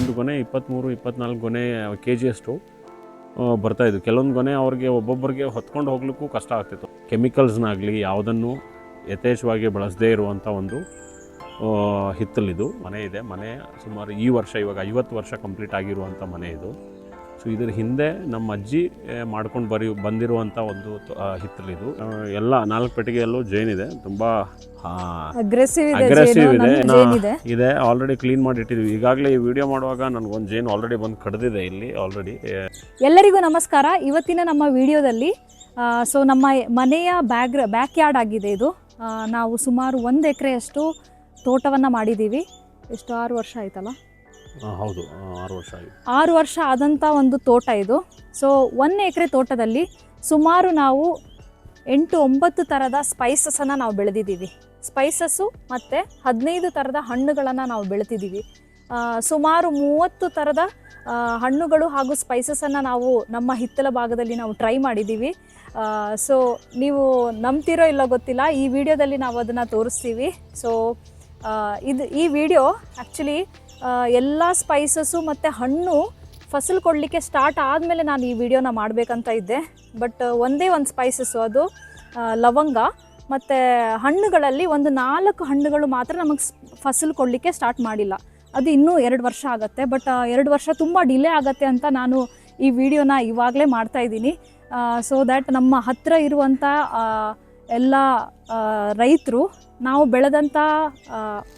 ಒಂದು ಗೊನೆ 23-24 ಗೊನೆ ಕೆ ಜಿಯಷ್ಟು ಬರ್ತಾಯಿದ್ವು. ಕೆಲವೊಂದು ಗೊನೆ ಅವ್ರಿಗೆ ಒಬ್ಬೊಬ್ಬರಿಗೆ ಹೊತ್ಕೊಂಡು ಹೋಗ್ಲಿಕ್ಕೂ ಕಷ್ಟ ಆಗ್ತಿತ್ತು. ಕೆಮಿಕಲ್ಸ್ನಾಗಲಿ ಯಾವುದನ್ನು ಯಥೇಚ್ಛವಾಗಿ ಬಳಸದೇ ಇರುವಂಥ ಒಂದು ಹಿತ್ತಲಿದು ಮನೆ ಇದೆ. ಮನೆ ಸುಮಾರು ಈ ವರ್ಷ ಇವಾಗ 50 ವರ್ಷ ಕಂಪ್ಲೀಟ್ ಆಗಿರುವಂಥ ಮನೆ ಇದು. ಸೊ ಇದ್ರ ಹಿಂದೆ ನಮ್ಮ ಅಜ್ಜಿ ಮಾಡ್ಕೊಂಡು ಬಂದಿರುವಂಥ ಒಂದು ಹಿತ್ತಲಿದು. ಎಲ್ಲ 4 ಪೆಟ್ಟಿಗೆಯಲ್ಲೂ ಜೇನಿದೆ. ತುಂಬ ಅಗ್ರೆಸಿವ್ ಇದೆ. ಆಲ್ರೆಡಿ ಕ್ಲೀನ್ ಮಾಡಿ ಇಟ್ಟಿದ್ವಿ. ಈಗಾಗಲೇ ಈ ವಿಡಿಯೋ ಮಾಡುವಾಗ ನನಗೊಂದು ಜೇನು ಆಲ್ರೆಡಿ ಬಂದು ಕಡ್ದಿದೆ ಇಲ್ಲಿ ಆಲ್ರೆಡಿ. ಎಲ್ಲರಿಗೂ ನಮಸ್ಕಾರ. ಇವತ್ತಿನ ನಮ್ಮ ವಿಡಿಯೋದಲ್ಲಿ ಸೊ ನಮ್ಮ ಮನೆಯ ಬ್ಯಾಕ್ ಯಾರ್ಡ್ ಆಗಿದೆ ಇದು. ನಾವು ಸುಮಾರು 1 ಎಕರೆಯಷ್ಟು ತೋಟವನ್ನು ಮಾಡಿದ್ದೀವಿ. ಎಷ್ಟು 6 ವರ್ಷ ಆಯ್ತಲ್ಲ? ಹೌದು, 6 ವರ್ಷ ಆಗಿದೆ. 6 ವರ್ಷ ಆದಂಥ ಒಂದು ತೋಟ ಇದು. ಸೊ 1 ಎಕರೆ ತೋಟದಲ್ಲಿ ಸುಮಾರು ನಾವು 8-9 ಥರದ ಸ್ಪೈಸಸನ್ನು ನಾವು ಬೆಳೆದಿದ್ದೀವಿ. ಸ್ಪೈಸಸ್ಸು ಮತ್ತು 15 ಥರದ ಹಣ್ಣುಗಳನ್ನು ನಾವು ಬೆಳೆತಿದ್ದೀವಿ. ಸುಮಾರು 30 ಥರದ ಹಣ್ಣುಗಳು ಹಾಗೂ ಸ್ಪೈಸಸನ್ನು ನಾವು ನಮ್ಮ ಹಿತ್ತಲ ಭಾಗದಲ್ಲಿ ನಾವು ಟ್ರೈ ಮಾಡಿದ್ದೀವಿ. ಸೊ ನೀವು ನಂಬ್ತಿರೋ ಇಲ್ಲೋ ಗೊತ್ತಿಲ್ಲ, ಈ ವಿಡಿಯೋದಲ್ಲಿ ನಾವು ಅದನ್ನು ತೋರಿಸ್ತೀವಿ. ಸೊ ಈ ವಿಡಿಯೋ ಆ್ಯಕ್ಚುಲಿ ಎಲ್ಲ ಸ್ಪೈಸಸ್ಸು ಮತ್ತು ಹಣ್ಣು ಫಸಲು ಕೊಡಲಿಕ್ಕೆ ಸ್ಟಾರ್ಟ್ ಆದಮೇಲೆ ನಾನು ಈ ವಿಡಿಯೋನ ಮಾಡಬೇಕಂತ ಇದ್ದೆ. ಬಟ್ ಒಂದೇ ಒಂದು ಸ್ಪೈಸಸ್ಸು, ಅದು ಲವಂಗ. ಮತ್ತು ಹಣ್ಣುಗಳಲ್ಲಿ ಒಂದು 4 ಹಣ್ಣುಗಳು ಮಾತ್ರ ನಮಗೆ ಫಸಲು ಕೊಡಲಿಕ್ಕೆ ಸ್ಟಾರ್ಟ್ ಮಾಡಿಲ್ಲ. ಅದು ಇನ್ನೂ 2 ವರ್ಷ ಆಗುತ್ತೆ. ಬಟ್ 2 ವರ್ಷ ತುಂಬ ಡಿಲೇ ಆಗುತ್ತೆ ಅಂತ ನಾನು ಈ ವಿಡಿಯೋನ ಇವಾಗಲೇ ಮಾಡ್ತಾಯಿದ್ದೀನಿ. ಸೊ ದ್ಯಾಟ್ ನಮ್ಮ ಹತ್ತಿರ ಇರುವಂಥ ಎಲ್ಲ ರೈತರು ನಾವು ಬೆಳೆದಂಥ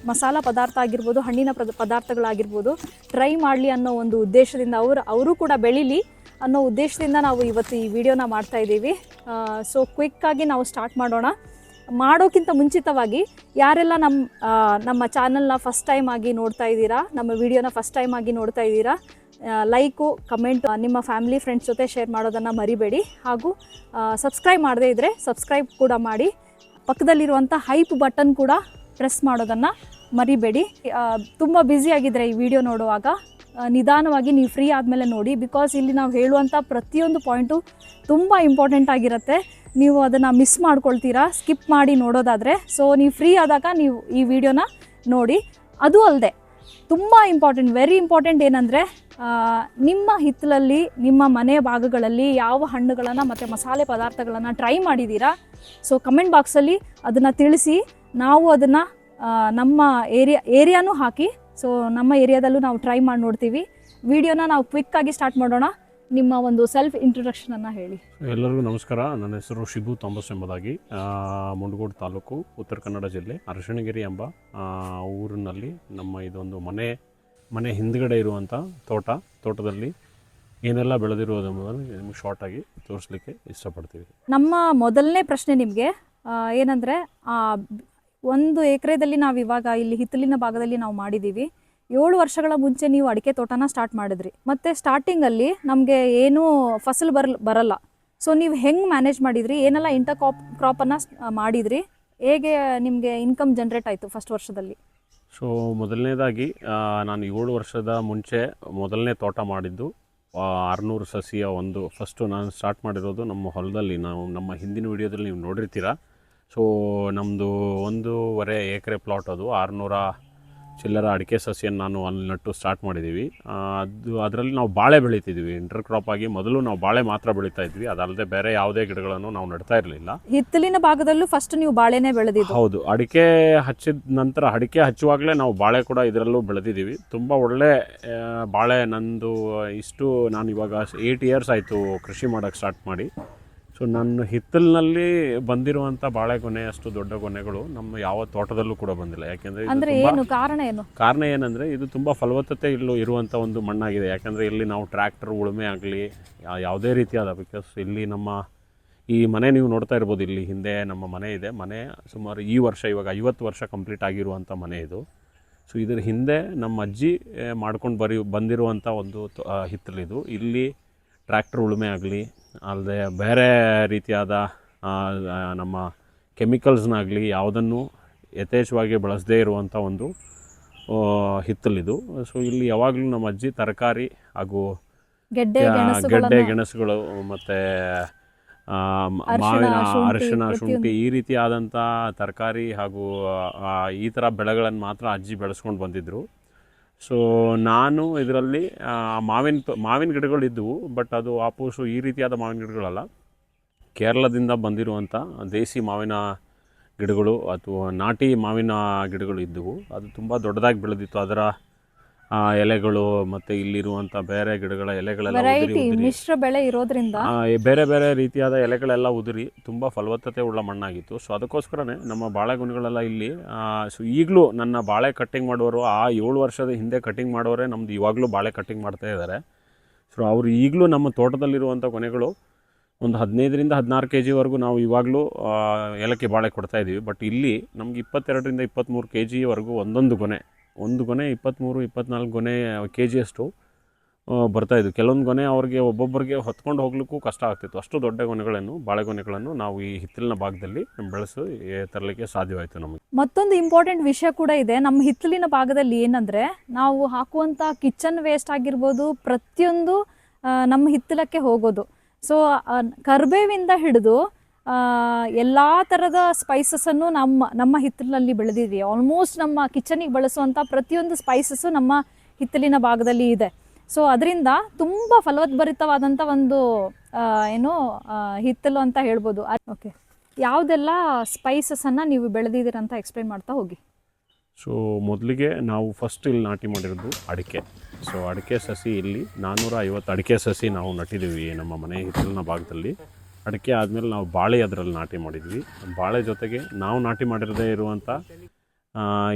ಮಸಾಲ ಪದಾರ್ಥ ಆಗಿರ್ಬೋದು, ಹಣ್ಣಿನ ಪದಾರ್ಥಗಳಾಗಿರ್ಬೋದು ಟ್ರೈ ಮಾಡಲಿ ಅನ್ನೋ ಒಂದು ಉದ್ದೇಶದಿಂದ, ಅವರು ಕೂಡ ಬೆಳೀಲಿ ಅನ್ನೋ ಉದ್ದೇಶದಿಂದ ನಾವು ಇವತ್ತು ಈ ವಿಡಿಯೋನ ಮಾಡ್ತಾಯಿದ್ದೀವಿ. ಸೊ ಕ್ವಿಕ್ಕಾಗಿ ನಾವು ಸ್ಟಾರ್ಟ್ ಮಾಡೋಣ. ಮಾಡೋಕ್ಕಿಂತ ಮುಂಚಿತವಾಗಿ ಯಾರೆಲ್ಲ ನಮ್ಮ ಚಾನಲ್ನ ಫಸ್ಟ್ ಟೈಮ್ ಆಗಿ ನೋಡ್ತಾ ಇದ್ದೀರಾ, ನಮ್ಮ ವಿಡಿಯೋನ ಫಸ್ಟ್ ಟೈಮ್ ಆಗಿ ನೋಡ್ತಾ ಇದ್ದೀರಾ, ಲೈಕು, ಕಮೆಂಟ್, ನಿಮ್ಮ ಫ್ಯಾಮಿಲಿ ಫ್ರೆಂಡ್ಸ್ ಜೊತೆ ಶೇರ್ ಮಾಡೋದನ್ನು ಮರಿಬೇಡಿ. ಹಾಗೂ ಸಬ್ಸ್ಕ್ರೈಬ್ ಮಾಡದೇ ಇದ್ದರೆ ಸಬ್ಸ್ಕ್ರೈಬ್ ಕೂಡ ಮಾಡಿ. ಪಕ್ಕದಲ್ಲಿರುವಂಥ ಹೈಪ್ ಬಟನ್ ಕೂಡ ಪ್ರೆಸ್ ಮಾಡೋದನ್ನು ಮರಿಬೇಡಿ. ತುಂಬ ಬ್ಯುಸಿಯಾಗಿದ್ದರೆ ಈ ವಿಡಿಯೋ ನೋಡುವಾಗ ನಿಧಾನವಾಗಿ ನೀವು ಫ್ರೀ ಆದಮೇಲೆ ನೋಡಿ. ಬಿಕಾಸ್ ಇಲ್ಲಿ ನಾವು ಹೇಳುವಂಥ ಪ್ರತಿಯೊಂದು ಪಾಯಿಂಟು ತುಂಬ ಇಂಪಾರ್ಟೆಂಟ್ ಆಗಿರುತ್ತೆ. ನೀವು ಅದನ್ನು ಮಿಸ್ ಮಾಡ್ಕೊಳ್ತೀರಾ ಸ್ಕಿಪ್ ಮಾಡಿ ನೋಡೋದಾದರೆ. ಸೊ ನೀವು ಫ್ರೀ ಆದಾಗ ನೀವು ಈ ವಿಡಿಯೋನ ನೋಡಿ. ಅದು ಅಲ್ಲದೆ ತುಂಬ ಇಂಪಾರ್ಟೆಂಟ್, ವೆರಿ ಇಂಪಾರ್ಟೆಂಟ್ ಏನಂದರೆ, ನಿಮ್ಮ ಹಿತ್ತಲಲ್ಲಿ ನಿಮ್ಮ ಮನೆಯ ಭಾಗಗಳಲ್ಲಿ ಯಾವ ಹಣ್ಣುಗಳನ್ನು ಮತ್ತು ಮಸಾಲೆ ಪದಾರ್ಥಗಳನ್ನು ಟ್ರೈ ಮಾಡಿದ್ದೀರಾ? ಸೊ ಕಮೆಂಟ್ ಬಾಕ್ಸಲ್ಲಿ ಅದನ್ನು ತಿಳಿಸಿ. ನಾವು ಅದನ್ನು ನಮ್ಮ ಏರಿಯಾನೂ ಹಾಕಿ, ಸೊ ನಮ್ಮ ಏರಿಯಾದಲ್ಲೂ ನಾವು ಟ್ರೈ ಮಾಡಿ ನೋಡ್ತೀವಿ. ವಿಡಿಯೋನ ನಾವು ಕ್ವಿಕ್ಕಾಗಿ ಸ್ಟಾರ್ಟ್ ಮಾಡೋಣ. ನಿಮ್ಮ ಒಂದು ಸೆಲ್ಫ್ ಇಂಟ್ರೊಡಕ್ಷನನ್ನು ಹೇಳಿ. ಎಲ್ಲರಿಗೂ ನಮಸ್ಕಾರ. ನನ್ನ ಹೆಸರು ಶಿಬು ಥಾಮಸ್ ಎಂಬುದಾಗಿ, ಮುಂಡಗೋಡು ತಾಲೂಕು, ಉತ್ತರ ಕನ್ನಡ ಜಿಲ್ಲೆ, ಅರಶಿಣಗಿರಿ ಎಂಬ ಊರಿನಲ್ಲಿ ನಮ್ಮ ಇದೊಂದು ಮನೆ ಹಿಂದ್ಗಡೆ ಇರುವಂಥ ತೋಟದಲ್ಲಿ ಏನೆಲ್ಲ ಬೆಳೆದಿರುವುದು ಎಂಬುದನ್ನು ನಿಮಗೆ ಶಾರ್ಟಾಗಿ ತೋರಿಸ್ಲಿಕ್ಕೆ ಇಷ್ಟಪಡ್ತೀವಿ. ನಮ್ಮ ಮೊದಲನೇ ಪ್ರಶ್ನೆ ನಿಮಗೆ ಏನಂದರೆ, 1 ಎಕರೆದಲ್ಲಿ ನಾವು ಇವಾಗ ಇಲ್ಲಿ ಹಿತ್ತಲಿನ ಭಾಗದಲ್ಲಿ ನಾವು ಮಾಡಿದ್ದೀವಿ. 7 ವರ್ಷಗಳ ಮುಂಚೆ ನೀವು ಅಡಿಕೆ ತೋಟನ ಸ್ಟಾರ್ಟ್ ಮಾಡಿದ್ರಿ. ಮತ್ತು ಸ್ಟಾರ್ಟಿಂಗಲ್ಲಿ ನಮಗೆ ಏನೂ ಫಸಲು ಬರಲ್ಲ. ಸೊ ನೀವು ಹೆಂಗೆ ಮ್ಯಾನೇಜ್ ಮಾಡಿದ್ರಿ? ಏನೆಲ್ಲ ಕ್ರಾಪನ್ನು ಮಾಡಿದ್ರಿ? ಹೇಗೆ ನಿಮಗೆ ಇನ್ಕಮ್ ಜನ್ರೇಟ್ ಆಯಿತು ಫಸ್ಟ್ ವರ್ಷದಲ್ಲಿ? ಸೊ ಮೊದಲನೇದಾಗಿ ನಾನು 7 ವರ್ಷದ ಮುಂಚೆ ಮೊದಲನೇ ತೋಟ ಮಾಡಿದ್ದು 600 ಸಸಿಯ ಫಸ್ಟು ನಾನು ಸ್ಟಾರ್ಟ್ ಮಾಡಿರೋದು ನಮ್ಮ ಹೊಲದಲ್ಲಿ. ನಮ್ಮ ಹಿಂದಿನ ವಿಡಿಯೋದಲ್ಲಿ ನೀವು ನೋಡಿರ್ತೀರ. ಸೊ ನಮ್ಮದು 1.5 ಎಕರೆ ಪ್ಲಾಟ್, ಅದು 600 ಚಿಲ್ಲರ ಅಡಿಕೆ ಸಸಿಯನ್ನು ನಾನು ಅಲ್ಲಿ ನಟ್ಟು ಸ್ಟಾರ್ಟ್ ಮಾಡಿದ್ದೀವಿ. ಅದರಲ್ಲಿ ನಾವು ಬಾಳೆ ಬೆಳೀತಿದ್ವಿ. ಇಂಟರ್ ಕ್ರಾಪ್ ಆಗಿ ಮೊದಲು ನಾವು ಬಾಳೆ ಮಾತ್ರ ಬೆಳೀತಾ ಇದ್ವಿ. ಅದಲ್ಲದೆ ಬೇರೆ ಯಾವುದೇ ಗಿಡಗಳನ್ನು ನಾವು ನೆಡ್ತಾ ಇರಲಿಲ್ಲ. ಹಿತ್ತಲಿನ ಭಾಗದಲ್ಲೂ ಫಸ್ಟ್ ನೀವು ಬಾಳೆನೇ ಬೆಳೆದಿದ್ದು? ಹೌದು. ಅಡಿಕೆ ಹಚ್ಚಿದ ನಂತರ, ಅಡಿಕೆ ಹಚ್ಚುವಾಗಲೇ ನಾವು ಬಾಳೆ ಕೂಡ ಇದರಲ್ಲೂ ಬೆಳೆದಿದ್ದೀವಿ. ತುಂಬ ಒಳ್ಳೆ ಬಾಳೆ. ನಾನು ಇವಾಗ 8 ಇಯರ್ಸ್ ಆಯಿತು ಕೃಷಿ ಮಾಡೋಕ್ಕೆ ಸ್ಟಾರ್ಟ್ ಮಾಡಿ. ಸೊ ನನ್ನ ಹಿತ್ತಲಿನಲ್ಲಿ ಬಂದಿರುವಂಥ ಬಾಳೆಗೊನೆ ಅಷ್ಟು ದೊಡ್ಡ ಗೊನೆಗಳು ನಮ್ಮ ಯಾವ ತೋಟದಲ್ಲೂ ಕೂಡ ಬಂದಿಲ್ಲ. ಯಾಕೆಂದರೆ ಕಾರಣ ಏನಂದರೆ, ಇದು ತುಂಬ ಫಲವತ್ತತೆ ಇರುವಂಥ ಒಂದು ಮಣ್ಣಾಗಿದೆ. ಯಾಕೆಂದರೆ ಇಲ್ಲಿ ನಾವು ಟ್ರ್ಯಾಕ್ಟರ್ ಉಳುಮೆ ಆಗಲಿ ಯಾವುದೇ ರೀತಿಯಾದ, ಬಿಕಾಸ್ ಇಲ್ಲಿ ಈ ಮನೆ ನೀವು ನೋಡ್ತಾ ಇರ್ಬೋದು, ಇಲ್ಲಿ ಹಿಂದೆ ನಮ್ಮ ಮನೆ ಇದೆ. ಮನೆ ಸುಮಾರು ಈ ವರ್ಷ ಇವಾಗ 50 ವರ್ಷ ಕಂಪ್ಲೀಟ್ ಆಗಿರುವಂಥ ಮನೆ ಇದು. ಸೊ ಇದ್ರ ಹಿಂದೆ ನಮ್ಮ ಅಜ್ಜಿ ಮಾಡ್ಕೊಂಡು ಬಂದಿರುವಂಥ ಒಂದು ಹಿತ್ತಲಿದು. ಇಲ್ಲಿ ಟ್ರ್ಯಾಕ್ಟರ್ ಉಳುಮೆ ಆಗಲಿ ಅಲ್ಲದೆ ಬೇರೆ ರೀತಿಯಾದ ನಮ್ಮ ಕೆಮಿಕಲ್ಸ್ನಾಗಲಿ ಯಾವುದನ್ನು ಯಥೇಚ್ಛವಾಗಿ ಬಳಸದೇ ಇರುವಂಥ ಒಂದು ಹಿತ್ತಲಿದು. ಸೊ ಇಲ್ಲಿ ಯಾವಾಗಲೂ ನಮ್ಮ ಅಜ್ಜಿ ತರಕಾರಿ ಹಾಗೂ ಗೆಡ್ಡೆ ಗೆಣಸುಗಳು ಮತ್ತು ಮಾವಿನ, ಅರಿಶಿಣ, ಶುಂಠಿ ಈ ರೀತಿಯಾದಂಥ ತರಕಾರಿ ಹಾಗೂ ಈ ಥರ ಬೆಳೆಗಳನ್ನು ಮಾತ್ರ ಅಜ್ಜಿ ಬೆಳೆಸ್ಕೊಂಡು ಬಂದಿದ್ದರು. ಸೊ ನಾನು ಇದರಲ್ಲಿ ಮಾವಿನ ಗಿಡಗಳು ಇದ್ದವು, ಬಟ್ ಅದು ಆಪೋಸು ಈ ರೀತಿಯಾದ ಮಾವಿನ ಗಿಡಗಳಲ್ಲ, ಕೇರಳದಿಂದ ಬಂದಿರುವಂಥ ದೇಸಿ ಮಾವಿನ ಗಿಡಗಳು ಅಥವಾ ನಾಟಿ ಮಾವಿನ ಗಿಡಗಳು ಇದ್ದವು. ಅದು ತುಂಬ ದೊಡ್ಡದಾಗಿ ಬೆಳೆದಿತ್ತು. ಅದರ ಎಲೆಗಳು ಮತ್ತು ಇಲ್ಲಿರುವಂಥ ಬೇರೆ ಗಿಡಗಳ ಎಲೆಗಳೆಲ್ಲ ವೆರೈಟಿ ಮಿಶ್ರ ಬೆಳೆ ಇರೋದ್ರಿಂದ ಬೇರೆ ಬೇರೆ ರೀತಿಯಾದ ಎಲೆಗಳೆಲ್ಲ ಉದುರಿ ತುಂಬ ಫಲವತ್ತತೆ ಉಳ್ಳ ಮಣ್ಣಾಗಿತ್ತು. ಸೊ ಅದಕ್ಕೋಸ್ಕರನೇ ನಮ್ಮ ಬಾಳೆಗೊನೆಗಳೆಲ್ಲ ಇಲ್ಲಿ ಸೊ ಈಗಲೂ ನನ್ನ ಬಾಳೆ ಕಟ್ಟಿಂಗ್ ಮಾಡೋರು ಆ 7 ವರ್ಷದ ಹಿಂದೆ ಕಟ್ಟಿಂಗ್ ಮಾಡೋರೆ ನಮ್ಮದು ಇವಾಗಲೂ ಬಾಳೆ ಕಟ್ಟಿಂಗ್ ಮಾಡ್ತಾ ಇದ್ದಾರೆ. ಸೊ ಅವರು ಈಗಲೂ ನಮ್ಮ ತೋಟದಲ್ಲಿರುವಂಥ ಕೊನೆಗಳು ಒಂದು 15ರಿಂದ 16 kgವರೆಗೂ ನಾವು ಇವಾಗಲೂ ಏಲಕ್ಕಿ ಬಾಳೆ ಕೊಡ್ತಾಯಿದ್ದೀವಿ. ಬಟ್ ಇಲ್ಲಿ ನಮ್ಗೆ 22ರಿಂದ 23 kgವರೆಗೂ ಒಂದು ಗೊನೆ 23-24 ಗೊನೆ kgಯಷ್ಟು ಬರ್ತಾಯಿದ್ವು. ಕೆಲವೊಂದು ಗೊನೆ ಅವ್ರಿಗೆ ಒಬ್ಬೊಬ್ಬರಿಗೆ ಹೊತ್ಕೊಂಡು ಹೋಗ್ಲಿಕ್ಕೂ ಕಷ್ಟ ಆಗ್ತಿತ್ತು. ಅಷ್ಟು ದೊಡ್ಡ ಬಾಳೆಗೊನೆಗಳನ್ನು ನಾವು ಈ ಹಿತ್ತಲಿನ ಭಾಗದಲ್ಲಿ ಬೆಳೆಸಿ ತರಲಿಕ್ಕೆ ಸಾಧ್ಯವಾಯಿತು ನಮಗೆ. ಮತ್ತೊಂದು ಇಂಪಾರ್ಟೆಂಟ್ ವಿಷಯ ಕೂಡ ಇದೆ ನಮ್ಮ ಹಿತ್ತಲಿನ ಭಾಗದಲ್ಲಿ. ಏನಂದರೆ ನಾವು ಹಾಕುವಂಥ ಕಿಚನ್ ವೇಸ್ಟ್ ಆಗಿರ್ಬೋದು, ಪ್ರತಿಯೊಂದು ನಮ್ಮ ಹಿತ್ತಲಕ್ಕೆ ಹೋಗೋದು. ಸೊ ಕರ್ಬೇವಿಂದ ಹಿಡಿದು ಎಲ್ಲ ಥರದ ಸ್ಪೈಸಸನ್ನು ನಮ್ಮ ಹಿತ್ತಲಿನಲ್ಲಿ ಬೆಳೆದಿದ್ದೀವಿ. ಆಲ್ಮೋಸ್ಟ್ ನಮ್ಮ ಕಿಚನಿಗೆ ಬಳಸುವಂಥ ಪ್ರತಿಯೊಂದು ಸ್ಪೈಸಸ್ಸು ನಮ್ಮ ಹಿತ್ತಲಿನ ಭಾಗದಲ್ಲಿ ಇದೆ. ಸೊ ಅದರಿಂದ ತುಂಬ ಫಲವದ್ಭರಿತವಾದಂಥ ಒಂದು ಹಿತ್ತಲು ಅಂತ ಹೇಳ್ಬೋದು. ಓಕೆ, ಯಾವುದೆಲ್ಲ ಸ್ಪೈಸಸನ್ನು ನೀವು ಬೆಳೆದಿದ್ದೀರಂತ ಎಕ್ಸ್ಪ್ಲೈನ್ ಮಾಡ್ತಾ ಹೋಗಿ. ಸೊ ಮೊದಲಿಗೆ ನಾವು ಫಸ್ಟ್ ಇಲ್ಲಿ ನಾಟಿ ಮಾಡಿರೋದು ಅಡಿಕೆ. ಸೊ ಅಡಿಕೆ ಸಸಿ ಇಲ್ಲಿ 450 ಅಡಿಕೆ ಸಸಿ ನಾವು ನಟ್ಟಿದ್ದೀವಿ ನಮ್ಮ ಮನೆ ಹಿತ್ತಲಿನ ಭಾಗದಲ್ಲಿ. ಅಡಿಕೆ ಆದಮೇಲೆ ನಾವು ಬಾಳೆ ಅದರಲ್ಲಿ ನಾಟಿ ಮಾಡಿದ್ವಿ. ಬಾಳೆ ಜೊತೆಗೆ ನಾವು ನಾಟಿ ಮಾಡಿರದೇ ಇರುವಂಥ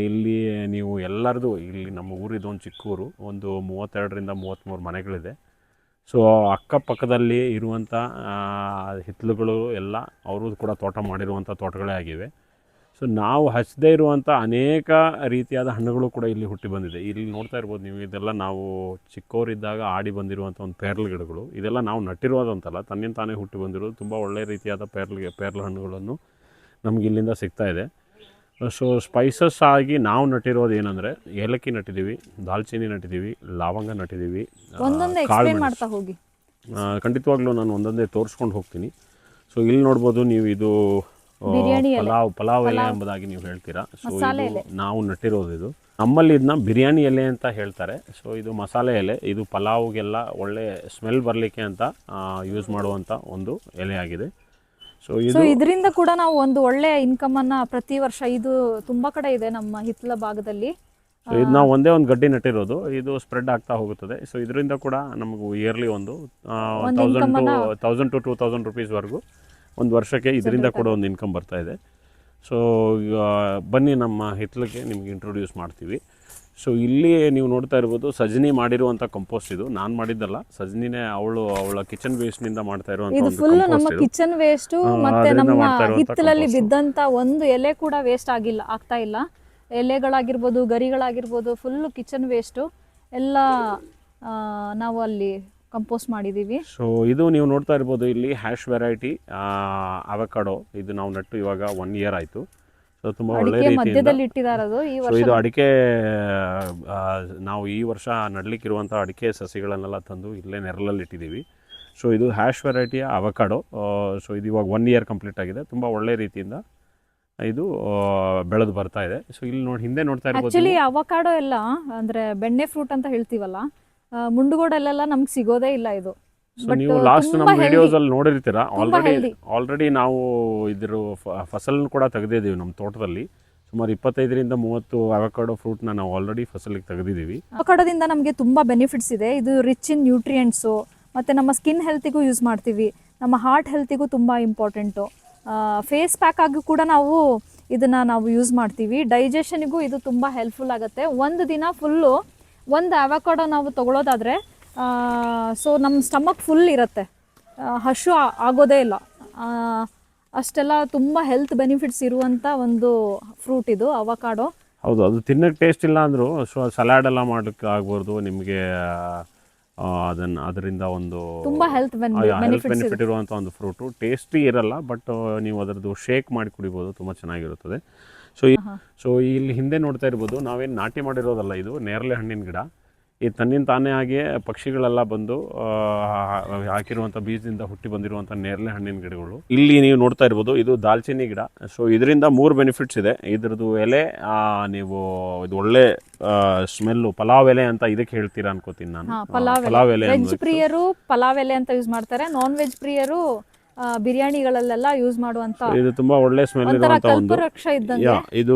ಇಲ್ಲಿ ನೀವು ಎಲ್ಲರದು, ಇಲ್ಲಿ ನಮ್ಮ ಊರಿದು ಒಂದು ಚಿಕ್ಕ ಊರು, ಒಂದು 32ರಿಂದ 33 ಮನೆಗಳಿದೆ. ಸೊ ಅಕ್ಕಪಕ್ಕದಲ್ಲಿ ಇರುವಂಥ ಹಿತ್ತಲುಗಳು ಎಲ್ಲ ಅವರು ಕೂಡ ತೋಟ ಮಾಡಿರುವಂಥ ತೋಟಗಳೇ ಆಗಿವೆ. ಸೊ ನಾವು ಹಚ್ಚದೇ ಇರುವಂಥ ಅನೇಕ ರೀತಿಯಾದ ಹಣ್ಣುಗಳು ಕೂಡ ಇಲ್ಲಿ ಹುಟ್ಟಿ ಬಂದಿದೆ. ಇಲ್ಲಿ ನೋಡ್ತಾ ಇರ್ಬೋದು ನೀವು, ಇದೆಲ್ಲ ನಾವು ಚಿಕ್ಕವರಿದ್ದಾಗ ಆಡಿ ಬಂದಿರುವಂಥ ಒಂದು ಪೇರ್ಲ ಗಿಡಗಳು. ಇದೆಲ್ಲ ನಾವು ನಟ್ಟಿರೋದಂತಲ್ಲ, ತಾನೇ ಹುಟ್ಟಿ ಬಂದಿರೋದು. ತುಂಬ ಒಳ್ಳೆಯ ರೀತಿಯಾದ ಪೇರ್ಲ ಹಣ್ಣುಗಳನ್ನು ನಮ್ಗೆ ಇಲ್ಲಿಂದ ಸಿಗ್ತಾ ಇದೆ. ಸೊ ಸ್ಪೈಸಸ್ ಆಗಿ ನಾವು ನಟ್ಟಿರೋದು ಏನಂದರೆ ಏಲಕ್ಕಿ ನಟ್ಟಿದ್ದೀವಿ, ದಾಲ್ಚಿನ್ನಿ ನಟ್ಟಿದ್ದೀವಿ, ಲವಂಗ ನಟ್ಟಿದ್ದೀವಿ. ಮಾಡ್ತಾ ಹೋಗಿ ಖಂಡಿತವಾಗ್ಲೂ ನಾನು ಒಂದೊಂದೇ ತೋರಿಸ್ಕೊಂಡು ಹೋಗ್ತೀನಿ. ಸೊ ಇಲ್ಲಿ ನೋಡ್ಬೋದು ನೀವು, ಇದು ಪಲಾವ್ ಎಲೆ ಎಂಬುದಾಗಿ ನೀವು ಹೇಳ್ತೀರಾ. ಸೊ ಇದು ನಾವು ನಟ್ಟಿರೋದು. ಇದು ನಮ್ಮಲ್ಲಿ ಇದನ್ನ ಬಿರಿಯಾನಿ ಎಲೆ ಅಂತ ಹೇಳ್ತಾರೆ. ಸೊ ಇದು ಮಸಾಲೆ ಎಲೆ. ಇದು ಪಲಾವ್ಗೆಲ್ಲ ಒಳ್ಳೆ ಸ್ಮೆಲ್ ಬರಲಿಕ್ಕೆ ಅಂತ ಯೂಸ್ ಮಾಡುವಂಥ ಒಂದು ಎಲೆ ಆಗಿದೆ. ಸೊ ಇದರಿಂದ ಕೂಡ ನಾವು ಒಂದು ಒಳ್ಳೆ ಇನ್ಕಮನ್ನು ಪ್ರತಿ ವರ್ಷ, ಇದು ತುಂಬ ಕಡೆ ಇದೆ ನಮ್ಮ ಹಿತ್ತಲ ಭಾಗದಲ್ಲಿ. ಇದು ನಾವು ಒಂದೇ ಒಂದು ಗಡ್ಡಿ ನಟ್ಟಿರೋದು, ಇದು ಸ್ಪ್ರೆಡ್ ಆಗ್ತಾ ಹೋಗುತ್ತದೆ. ಸೊ ಇದರಿಂದ ಕೂಡ ನಮಗೂ ಇಯರ್ಲಿ ಒಂದು 1000 to 2000 ರುಪೀಸ್ವರೆಗೂ ಒಂದು ವರ್ಷಕ್ಕೆ ಇದರಿಂದ ಕೂಡ ಒಂದು ಇನ್ಕಮ್ ಬರ್ತಾ ಇದೆ. ಸೊ ಬನ್ನಿ ನಮ್ಮ ಹಿತ್ತಲಿಗೆ ನಿಮ್ಗೆ ಇಂಟ್ರೊಡ್ಯೂಸ್ ಮಾಡ್ತೀವಿ. ಸೊ ಇಲ್ಲಿ ನೀವು ನೋಡ್ತಾ ಇರ್ಬೋದು, ಸಜನಿ ಮಾಡಿರುವಂಥ ಕಂಪೋಸ್ಟ್. ಇದು ನಾನು ಮಾಡಿದ್ದಲ್ಲ, ಸಜನಿನೇ ಅವಳ ಕಿಚನ್ ವೇಸ್ಟ್ನಿಂದ ಮಾಡ್ತಾ ಇರುವಂಥ ಇದು ಫುಲ್ ನಮ್ಮ ಕಿಚನ್ ವೇಸ್ಟು. ಮತ್ತೆ ನಮ್ಮ ಹಿತ್ತಲಲ್ಲಿ ಬಿದ್ದಂಥ ಒಂದು ಎಲೆ ಕೂಡ ವೇಸ್ಟ್ ಆಗ್ತಾ ಇಲ್ಲ. ಎಲೆಗಳಾಗಿರ್ಬೋದು, ಗರಿಗಳಾಗಿರ್ಬೋದು, ಫುಲ್ಲು ಕಿಚನ್ ವೇಸ್ಟು ಎಲ್ಲ ನಾವು ಅಲ್ಲಿ ಕಂಪೋಸ್ಟ್ ಮಾಡಿದ್ದೀವಿ. ಸೊ ಇದು ನೀವು ನೋಡ್ತಾ ಇರ್ಬೋದು, ಇಲ್ಲಿ ಹ್ಯಾಶ್ ವೆರೈಟಿ ಅವಕಾಡೋ. ಇದು ನಾವು ನಟ್ಟು ಇವಾಗ 1 year ಆಯಿತು. ಸೊ ತುಂಬ ಒಳ್ಳೆ ರೀತಿಯಿಂದ ಇದು ಅಡಿಕೆ ನಾವು ಈ ವರ್ಷ ನಡಲಿಕ್ಕಿರುವಂಥ ಅಡಿಕೆ ಸಸಿಗಳನ್ನೆಲ್ಲ ತಂದು ಇಲ್ಲೇ ನೆರಳಲ್ಲಿ ಇಟ್ಟಿದ್ದೀವಿ. ಸೊ ಇದು ಹ್ಯಾಶ್ ವೆರೈಟಿಯ ಅವಕಾಡೋ. ಸೊ ಇದು ಇವಾಗ 1 year ಕಂಪ್ಲೀಟ್ ಆಗಿದೆ. ತುಂಬ ಒಳ್ಳೆ ರೀತಿಯಿಂದ ಇದು ಬೆಳೆದು ಬರ್ತಾ ಇದೆ. ಸೊ ಇಲ್ಲಿ ಹಿಂದೆ ನೋಡ್ತಾ ಇರ್ಬೋದು. ಆಕ್ಚುಲಿ ಅವಕಾಡೋ ಎಲ್ಲ ಅಂದರೆ ಬೆಣ್ಣೆ ಫ್ರೂಟ್ ಅಂತ ಹೇಳ್ತೀವಲ್ಲ, ಮುಂಡಗೋಡಲ್ಲೆಲ್ಲ ನಮ್ಗೆ ಸಿಗೋದೇ ಇಲ್ಲ ಇದು. ನೀವು ಲಾಸ್ಟ್ ನಮ್ಮ ವಿಡಿಯೋಸಲ್ಲಿ ನೋಡಿರ್ತೀರ. ಆಲ್ರೆಡಿ ನಾವು ಇದ್ರ ಫಸಲನ್ನು ಕೂಡ ತೆಗೆದಿದ್ದೀವಿ. ನಮ್ಮ ತೋಟದಲ್ಲಿ ಸುಮಾರು 25ರಿಂದ 30 ಅವಕಾಡೋ ಫ್ರೂಟ್ನ ನಾವು ಆಲ್ರೆಡಿ ಫಸಲಿಗೆ ತೆಗೆದಿದ್ದೀವಿ. ಅವಕಾಡೋದಿಂದ ನಮಗೆ ತುಂಬ ಬೆನಿಫಿಟ್ಸ್ ಇದೆ. ಇದು ರಿಚ್ ಇನ್ ನ್ಯೂಟ್ರಿಯೆಂಟ್ಸು, ಮತ್ತು ನಮ್ಮ ಸ್ಕಿನ್ ಹೆಲ್ತಿಗೂ ಯೂಸ್ ಮಾಡ್ತೀವಿ, ನಮ್ಮ ಹಾರ್ಟ್ ಹೆಲ್ತಿಗೂ ತುಂಬ ಇಂಪಾರ್ಟೆಂಟು. ಫೇಸ್ ಪ್ಯಾಕ್ ಆಗಿ ಕೂಡ ನಾವು ಯೂಸ್ ಮಾಡ್ತೀವಿ. ಡೈಜೆಷನಿಗೂ ಇದು ತುಂಬ ಹೆಲ್ಪ್ಫುಲ್ ಆಗುತ್ತೆ. ಒಂದು ದಿನ ಫುಲ್ಲು ಒಂದು ಅವಕಾಡೋ ನಾವು ತೊಗೊಳೋದಾದರೆ ಸೊ ನಮ್ಮ ಸ್ಟಮಕ್ ಫುಲ್ ಇರುತ್ತೆ, ಹಶು ಆಗೋದೇ ಇಲ್ಲ. ಅಷ್ಟೆಲ್ಲ ತುಂಬ ಹೆಲ್ತ್ ಬೆನಿಫಿಟ್ಸ್ ಇರುವಂಥ ಒಂದು ಫ್ರೂಟ್ ಇದು ಅವಕಾಡೋ. ಹೌದು, ಅದು ತಿನ್ನೋಕ್ಕೆ ಟೇಸ್ಟ್ ಇಲ್ಲ ಅಂದರೂ ಸೊ ಸಲಾಡ್ ಎಲ್ಲ ಮಾಡೋಕ್ಕೆ ಆಗ್ಬೋದು ನಿಮಗೆ. ಅದರಿಂದ ಒಂದು ತುಂಬ ಹೆಲ್ತ್ ಬೆನಿಫಿಟ್ ಇರುವಂಥ ಒಂದು ಫ್ರೂಟು. ಟೇಸ್ಟಿ ಇರಲ್ಲ, ಬಟ್ ನೀವು ಅದರದ್ದು ಶೇಕ್ ಮಾಡಿ ಕುಡಿಬೋದು, ತುಂಬ ಚೆನ್ನಾಗಿರುತ್ತದೆ. ಸೊ ಇಲ್ಲಿ ಹಿಂದೆ ನೋಡ್ತಾ ಇರ್ಬೋದು, ನಾವೇನು ನಾಟಿ ಮಾಡಿರೋದಲ್ಲ, ಇದು ನೇರಳೆ ಹಣ್ಣಿನ ಗಿಡ. ಈ ತನ್ನಿಂದ ತಾನೇ ಆಗಿ ಪಕ್ಷಿಗಳೆಲ್ಲ ಬಂದು ಹಾಕಿರುವಂಥ ಬೀಜದಿಂದ ಹುಟ್ಟಿ ಬಂದಿರುವಂಥ ನೇರಳೆ ಹಣ್ಣಿನ ಗಿಡಗಳು. ಇಲ್ಲಿ ನೀವು ನೋಡ್ತಾ ಇರ್ಬೋದು, ಇದು ದಾಲ್ಚಿನ್ನಿ ಗಿಡ. ಸೊ ಇದರಿಂದ 3 ಬೆನಿಫಿಟ್ಸ್ ಇದೆ. ಇದ್ರದ್ದು ಎಲೆ ನೀವು ಇದು ಒಳ್ಳೆ ಸ್ಮೆಲ್ಲು, ಪಲಾವ್ ಎಲೆ ಅಂತ ಇದಕ್ಕೆ ಹೇಳ್ತೀರಾ ಅನ್ಕೋತೀನಿ ನಾನು. ಪಲಾವ್ ಎಲೆ ವೆಜ್ ಪ್ರಿಯರು ಪಲಾವ್ ಎಲೆ ಅಂತ ಯೂಸ್ ಮಾಡ್ತಾರೆ, ನಾನ್ ವೆಜ್ ಪ್ರಿಯರು ಬಿರಿಯಾನಿಗಳಲ್ಲೆಲ್ಲ ಯೂಸ್ ಮಾಡುವಂತ ಇದು ತುಂಬಾ ಒಳ್ಳೆ ಸ್ಮೆಲ್ ಇರುವಂತ ಒಂದು ಇದು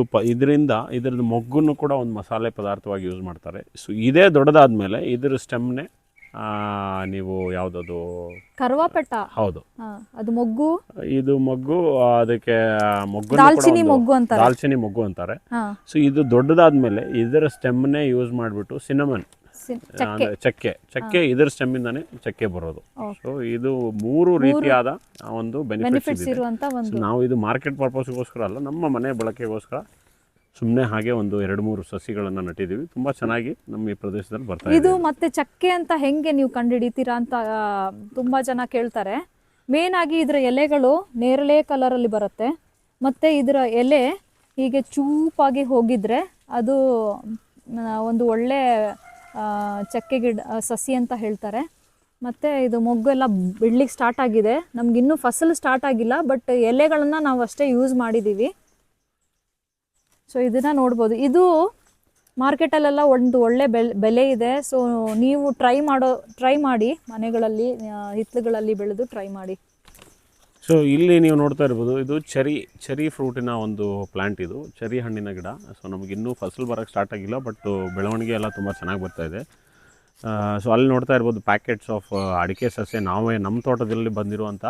ಇದ್ರದ್ದು ಮೊಗ್ಗನ್ನು ಕೂಡ ಒಂದು ಮಸಾಲೆ ಪದಾರ್ಥವಾಗಿ ಯೂಸ್ ಮಾಡ್ತಾರೆ. ಸೊ ಇದೇ ದೊಡ್ಡದಾದ್ಮೇಲೆ ಇದ್ರ ಸ್ಟೆಮ್ನೆ ನೀವು ಯಾವ್ದದು ಕರ್ವಾಪೆಟ್ಟ, ಹೌದು ಅದು ಮೊಗ್ಗು, ಇದು ಮೊಗ್ಗು, ಅದಕ್ಕೆ ಮೊಗ್ಗು ದಾಲ್ಚಿನ್ನಿ ಮೊಗ್ಗು ಅಂತಾರೆ. ಸೊ ಇದು ದೊಡ್ಡದಾದ್ಮೇಲೆ ಇದರ ಸ್ಟೆಮ್ನೆ ಯೂಸ್ ಮಾಡಿಬಿಟ್ಟು ಸಿನಮನ್ ಚಕ್ಕೆ ಇದರ ಸ್ಟೆಮ್ಮಿಂದಾನೆ ಚಕ್ಕೆ ಬರೋದು. ಸೊ ಇದು 3 ರೀತಿಯಾದ ಒಂದು ಬೆನಿಫಿಟ್ಸ್ ಇರುವಂತ ನಾವು ಇದು ಮಾರ್ಕೆಟ್ ಪರ್ಪಸ್ಗೋಸ್ಕರ ಅಲ್ಲ, ನಮ್ಮ ಮನೆ ಬಳಕೆಗೋಸ್ಕರ ಸುಮ್ಮನೆ ಹಾಗೆ ಒಂದು 2-3 ಸಸಿಗಳನ್ನು ನಟ್ಟಿದ್ದೀವಿ. ತುಂಬಾ ಚೆನ್ನಾಗಿ ನಮ್ಮ ಈ ಪ್ರದೇಶದಲ್ಲಿ ಬರ್ತಾ ಇದೆ. ಇದು ಮತ್ತೆ ಚಕ್ಕೆ ಅಂತ ಹೆಂಗೆ ನೀವು ಕಂಡುಹಿಡಿತೀರಾ ಅಂತ ತುಂಬಾ ಜನ ಕೇಳ್ತಾರೆ. ಮೇನ್ ಆಗಿ ಇದರ ಎಲೆಗಳು ನೇರಳೆ ಕಲರ್ ಅಲ್ಲಿ ಬರುತ್ತೆ, ಮತ್ತೆ ಇದರ ಎಲೆ ಹೀಗೆ ಚೂಪಾಗಿ ಹೋಗಿದ್ರೆ ಅದು ಒಂದು ಒಳ್ಳೆ ಚಕ್ಕೆ ಗಿಡ ಸಸಿ ಅಂತ ಹೇಳ್ತಾರೆ. ಮತ್ತು ಇದು ಮೊಗ್ಗು ಎಲ್ಲ ಬಿಡ್ಲಿಕ್ಕೆ ಸ್ಟಾರ್ಟ್ ಆಗಿದೆ. ನಮಗಿನ್ನೂ ಫಸಲು ಸ್ಟಾರ್ಟ್ ಆಗಿಲ್ಲ, ಬಟ್ ಎಲೆಗಳನ್ನು ನಾವು ಅಷ್ಟೇ ಯೂಸ್ ಮಾಡಿದ್ದೀವಿ. ಸೊ ಇದನ್ನು ನೋಡ್ಬೋದು. ಇದು ಮಾರ್ಕೆಟಲ್ಲೆಲ್ಲ ಒಂದು ಒಳ್ಳೆ ಬೆಲೆ ಇದೆ. ಸೊ ನೀವು ಟ್ರೈ ಮಾಡಿ, ಮನೆಗಳಲ್ಲಿ ಹಿತ್ತಲುಗಳಲ್ಲಿ ಬೆಳೆದು ಟ್ರೈ ಮಾಡಿ. ಸೊ ಇಲ್ಲಿ ನೀವು ನೋಡ್ತಾ ಇರ್ಬೋದು, ಇದು ಚೆರಿ ಫ್ರೂಟಿನ ಒಂದು ಪ್ಲ್ಯಾಂಟ್. ಇದು ಚೆರಿ ಹಣ್ಣಿನ ಗಿಡ. ಸೊ ನಮಗಿನ್ನೂ ಫಸಲು ಬರೋಕ್ಕೆ ಸ್ಟಾರ್ಟ್ ಆಗಿಲ್ಲ, ಬಟ್ ಬೆಳವಣಿಗೆ ಎಲ್ಲ ತುಂಬ ಚೆನ್ನಾಗಿ ಬರ್ತಾ ಇದೆ. ಸೊ ಅಲ್ಲಿ ನೋಡ್ತಾ ಇರ್ಬೋದು ಪ್ಯಾಕೆಟ್ಸ್ ಆಫ್ ಅಡಿಕೆ ಸಸ್ಯ ನಾವೇ ನಮ್ಮ ತೋಟದಲ್ಲಿ ಬಂದಿರುವಂಥ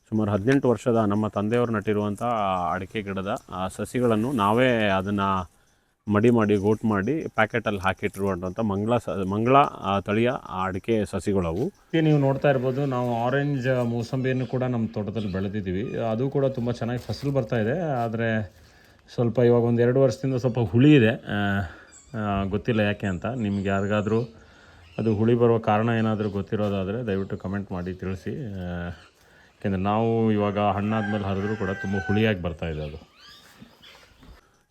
ಸುಮಾರು 18 ವರ್ಷದ ನಮ್ಮ ತಂದೆಯವರು ನಟ್ಟಿರುವಂಥ ಅಡಿಕೆ ಗಿಡದ ಸಸಿಗಳನ್ನು ನಾವೇ ಅದನ್ನು ಮಡಿ ಮಾಡಿ ಗೋಟ್ ಮಾಡಿ ಪ್ಯಾಕೆಟಲ್ಲಿ ಹಾಕಿಟ್ಟಿರುವಂಥ ಮಂಗಳ ತಳಿಯ ಅಡಿಕೆ ಸಸಿಗಳವು. ನೀವು ನೋಡ್ತಾ ಇರ್ಬೋದು, ನಾವು ಆರೆಂಜ್ ಮೂಸಂಬಿಯನ್ನು ಕೂಡ ನಮ್ಮ ತೋಟದಲ್ಲಿ ಬೆಳೆದಿದ್ದೀವಿ. ಅದು ಕೂಡ ತುಂಬ ಚೆನ್ನಾಗಿ ಫಸಲು ಬರ್ತಾ ಇದೆ. ಆದರೆ ಸ್ವಲ್ಪ ಇವಾಗ ಒಂದು 2 ವರ್ಷದಿಂದ ಸ್ವಲ್ಪ ಹುಳಿ ಇದೆ. ಗೊತ್ತಿಲ್ಲ ಯಾಕೆ ಅಂತ. ನಿಮ್ಗೆ ಯಾರಿಗಾದರೂ ಅದು ಹುಳಿ ಬರುವ ಕಾರಣ ಏನಾದರೂ ಗೊತ್ತಿರೋದಾದರೆ ದಯವಿಟ್ಟು ಕಮೆಂಟ್ ಮಾಡಿ ತಿಳಿಸಿ. ಯಾಕೆಂದರೆ ನಾವು ಇವಾಗ ಹಣ್ಣಾದ್ಮೇಲೆ ಹರಿದ್ರೂ ಕೂಡ ತುಂಬ ಹುಳಿಯಾಗಿ ಬರ್ತಾ ಇದೆ ಅದು.